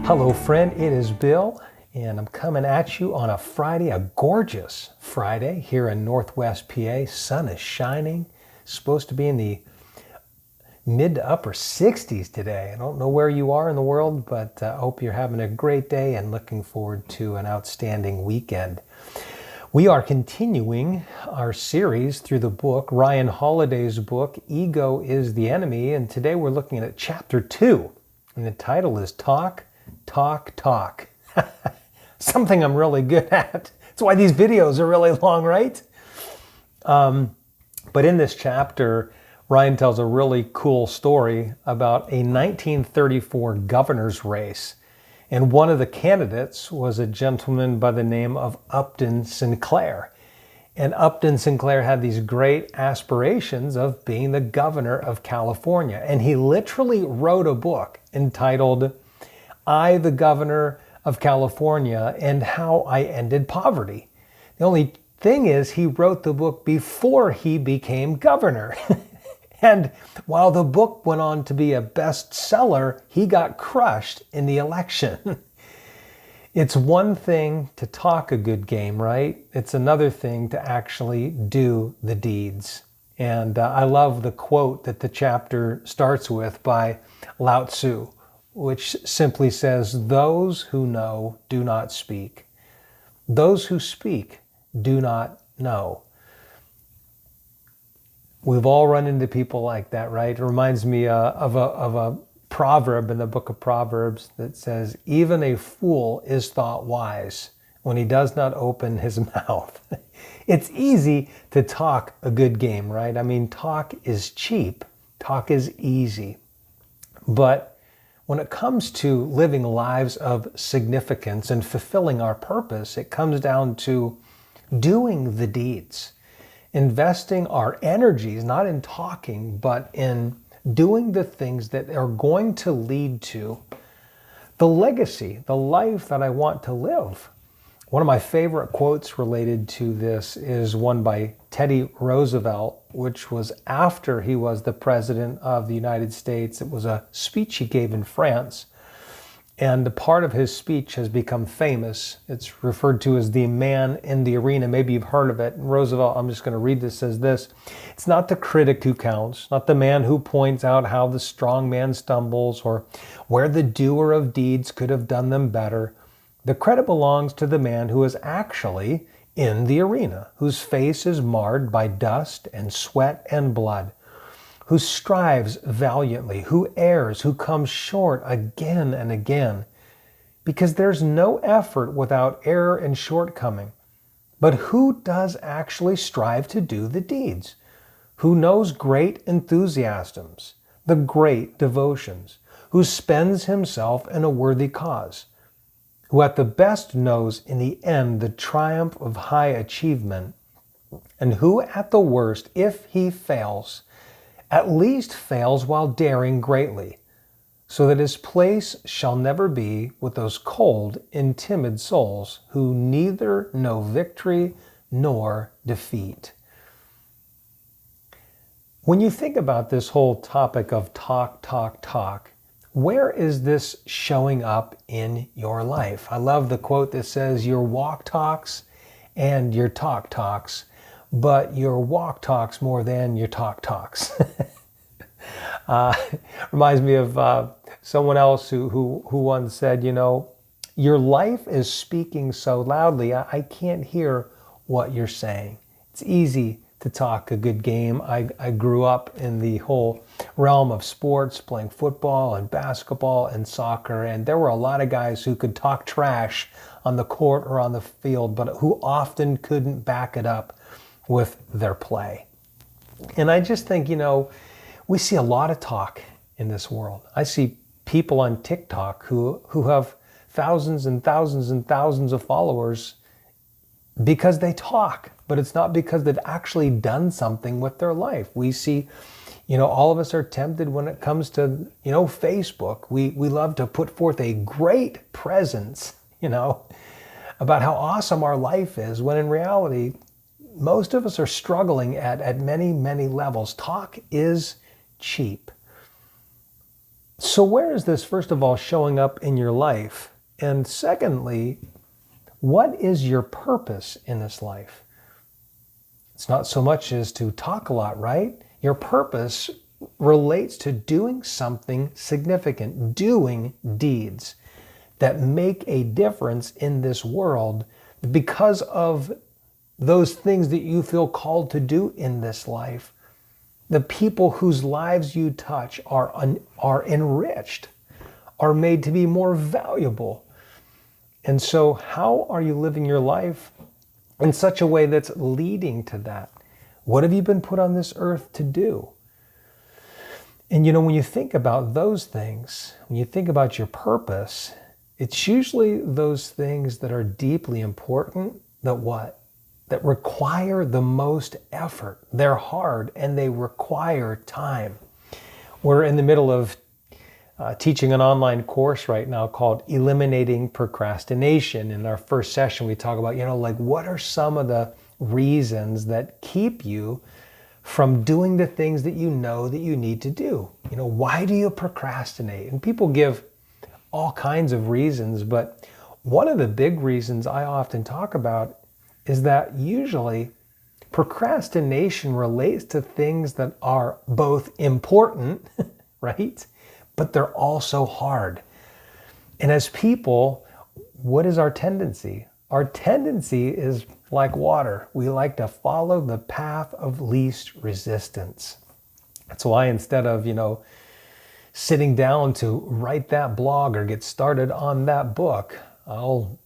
Hello friend, it is Bill, and I'm coming at you on a Friday, a gorgeous Friday here in Northwest PA. Sun is shining, supposed to be in the mid to upper 60s today. I don't know where you are in the world, but I hope you're having a great day and looking forward to an outstanding weekend. We are continuing our series through the book, Ryan Holiday's book, Ego is the Enemy, and today we're looking at chapter 2, and the title is Talk, Talk, Talk. Something I'm really good at. That's why these videos are really long, right? But in this chapter, Ryan tells a really cool story about a 1934 governor's race. And one of the candidates was a gentleman by the name of Upton Sinclair. And Upton Sinclair had these great aspirations of being the governor of California. And he literally wrote a book entitled I, the Governor of California, and How I Ended Poverty. The only thing is he wrote the book before he became governor. And while the book went on to be a bestseller, he got crushed in the election. It's one thing to talk a good game, right? It's another thing to actually do the deeds. And I love the quote that the chapter starts with by Lao Tsu, which simply says, "Those who know do not speak. Those who speak do not know." We've all run into people like that, right? It reminds me of a proverb in the book of Proverbs that says, "Even a fool is thought wise when he does not open his mouth." It's easy to talk a good game, right? I mean, talk is cheap. Talk is easy. But when it comes to living lives of significance and fulfilling our purpose, it comes down to doing the deeds. Investing our energies, not in talking, but in doing the things that are going to lead to the legacy, the life that I want to live. One of my favorite quotes related to this is one by Teddy Roosevelt, which was after he was the president of the United States. It was a speech he gave in France. And a part of his speech has become famous. It's referred to as the man in the arena. Maybe you've heard of it. Roosevelt, I'm just going to read this, says this: "It's not the critic who counts, not the man who points out how the strong man stumbles or where the doer of deeds could have done them better. The credit belongs to the man who is actually in the arena, whose face is marred by dust and sweat and blood, who strives valiantly, who errs, who comes short again and again. Because there's no effort without error and shortcoming. But who does actually strive to do the deeds? Who knows great enthusiasms, the great devotions, who spends himself in a worthy cause, who at the best knows in the end the triumph of high achievement, and who at the worst, if he fails, at least fails while daring greatly, so that his place shall never be with those cold and timid souls who neither know victory nor defeat." When you think about this whole topic of talk, talk, talk, where is this showing up in your life? I love the quote that says, "Your walk talks and your talk talks, but your walk talks more than your talk talks." Reminds me of someone else who once said, "Your life is speaking so loudly, I can't hear what you're saying." It's easy to talk a good game. I grew up in the whole realm of sports, playing football and basketball and soccer, and there were a lot of guys who could talk trash on the court or on the field, but who often couldn't back it up with their play. And I just think, we see a lot of talk in this world. I see people on TikTok who have thousands and thousands and thousands of followers because they talk, but it's not because they've actually done something with their life. We see, all of us are tempted when it comes to, Facebook. We love to put forth a great presence, about how awesome our life is, when in reality, most of us are struggling at many, many levels. Talk is cheap. So where is this, first of all, showing up in your life? And secondly, what is your purpose in this life? It's not so much as to talk a lot, right? Your purpose relates to doing something significant, doing deeds that make a difference in this world because of those things that you feel called to do in this life. The people whose lives you touch are enriched, are made to be more valuable. And so how are you living your life in such a way that's leading to that? What have you been put on this earth to do? And when you think about those things, when you think about your purpose, it's usually those things that are deeply important that require the most effort. They're hard and they require time. We're in the middle of teaching an online course right now called Eliminating Procrastination. In our first session, we talk about, what are some of the reasons that keep you from doing the things that you know that you need to do? Why do you procrastinate? And people give all kinds of reasons, but one of the big reasons I often talk about is that usually procrastination relates to things that are both important, right? But they're also hard. And as people, what is our tendency? Our tendency is like water. We like to follow the path of least resistance. That's why instead of, sitting down to write that blog or get started on that book, I'll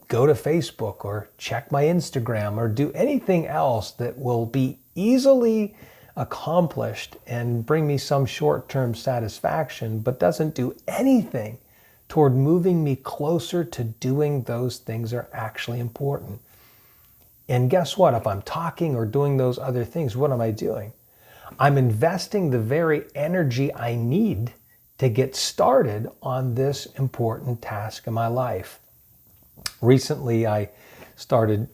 go to Facebook or check my Instagram or do anything else that will be easily accomplished and bring me some short-term satisfaction, but doesn't do anything toward moving me closer to doing those things that are actually important. And guess what? If I'm talking or doing those other things, what am I doing? I'm investing the very energy I need to get started on this important task in my life. Recently, I started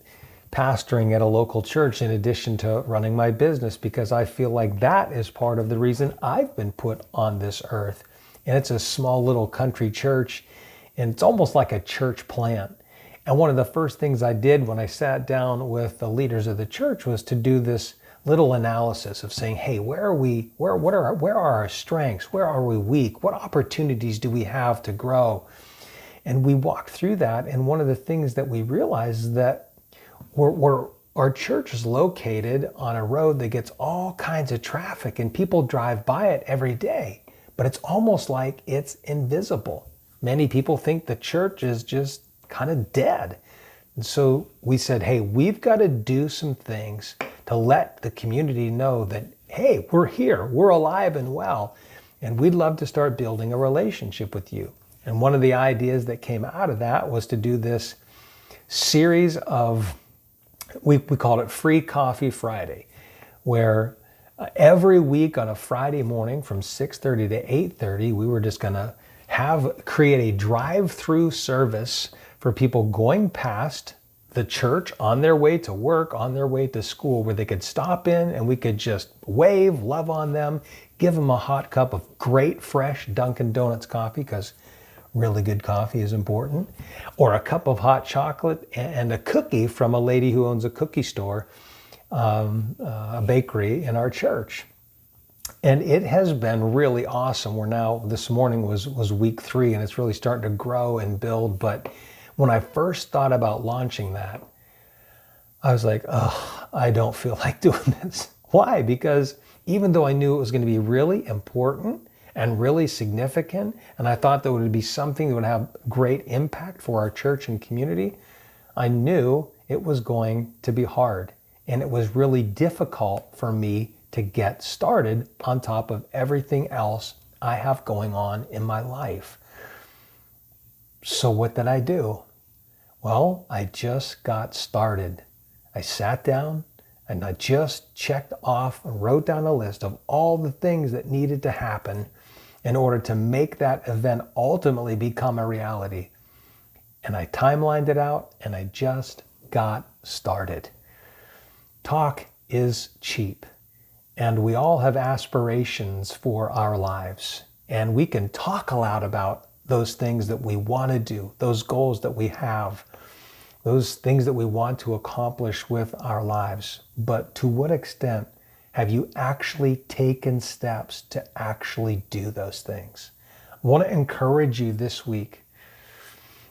pastoring at a local church in addition to running my business because I feel like that is part of the reason I've been put on this earth. And it's a small little country church, and it's almost like a church plant. And one of the first things I did when I sat down with the leaders of the church was to do this little analysis of saying, hey, where are our strengths? Where are we weak? What opportunities do we have to grow? And we walked through that, and one of the things that we realized is that our church is located on a road that gets all kinds of traffic, and people drive by it every day, but it's almost like it's invisible. Many people think the church is just kind of dead. And so we said, hey, we've got to do some things to let the community know that, hey, we're here, we're alive and well, and we'd love to start building a relationship with you. And one of the ideas that came out of that was to do this series of, we called it Free Coffee Friday, where every week on a Friday morning from 6:30 to 8:30, we were just going to create a drive-through service for people going past the church on their way to work, on their way to school, where they could stop in and we could just wave, love on them, give them a hot cup of great, fresh Dunkin' Donuts coffee, because really good coffee is important, or a cup of hot chocolate and a cookie from a lady who owns a cookie store, a bakery in our church. And it has been really awesome. This morning was week 3, and it's really starting to grow and build. But when I first thought about launching that, I was like, oh, I don't feel like doing this. Why? Because even though I knew it was going to be really important and really significant, and I thought that would be something that would have great impact for our church and community, I knew it was going to be hard. And it was really difficult for me to get started on top of everything else I have going on in my life. So what did I do? Well, I just got started. I sat down and I just checked off and wrote down a list of all the things that needed to happen in order to make that event ultimately become a reality. And I timelined it out and I just got started. Talk is cheap, and we all have aspirations for our lives. And we can talk aloud about those things that we want to do, those goals that we have, those things that we want to accomplish with our lives. But to what extent have you actually taken steps to actually do those things? I want to encourage you this week.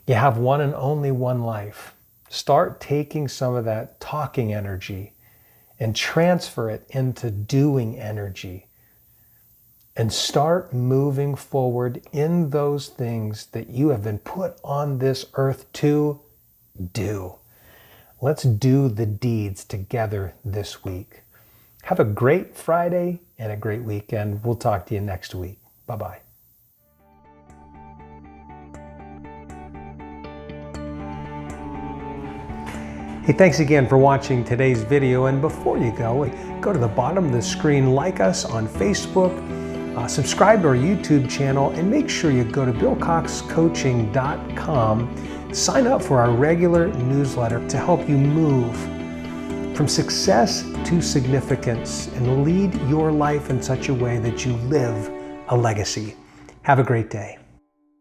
You have one and only one life. Start taking some of that talking energy and transfer it into doing energy. And start moving forward in those things that you have been put on this earth to do. Let's do the deeds together this week. Have a great Friday and a great weekend. We'll talk to you next week. Bye-bye. Hey, thanks again for watching today's video. And before you go to the bottom of the screen, like us on Facebook, subscribe to our YouTube channel, and make sure you go to billcoxcoaching.com. Sign up for our regular newsletter to help you move from success to significance and lead your life in such a way that you live a legacy. Have a great day.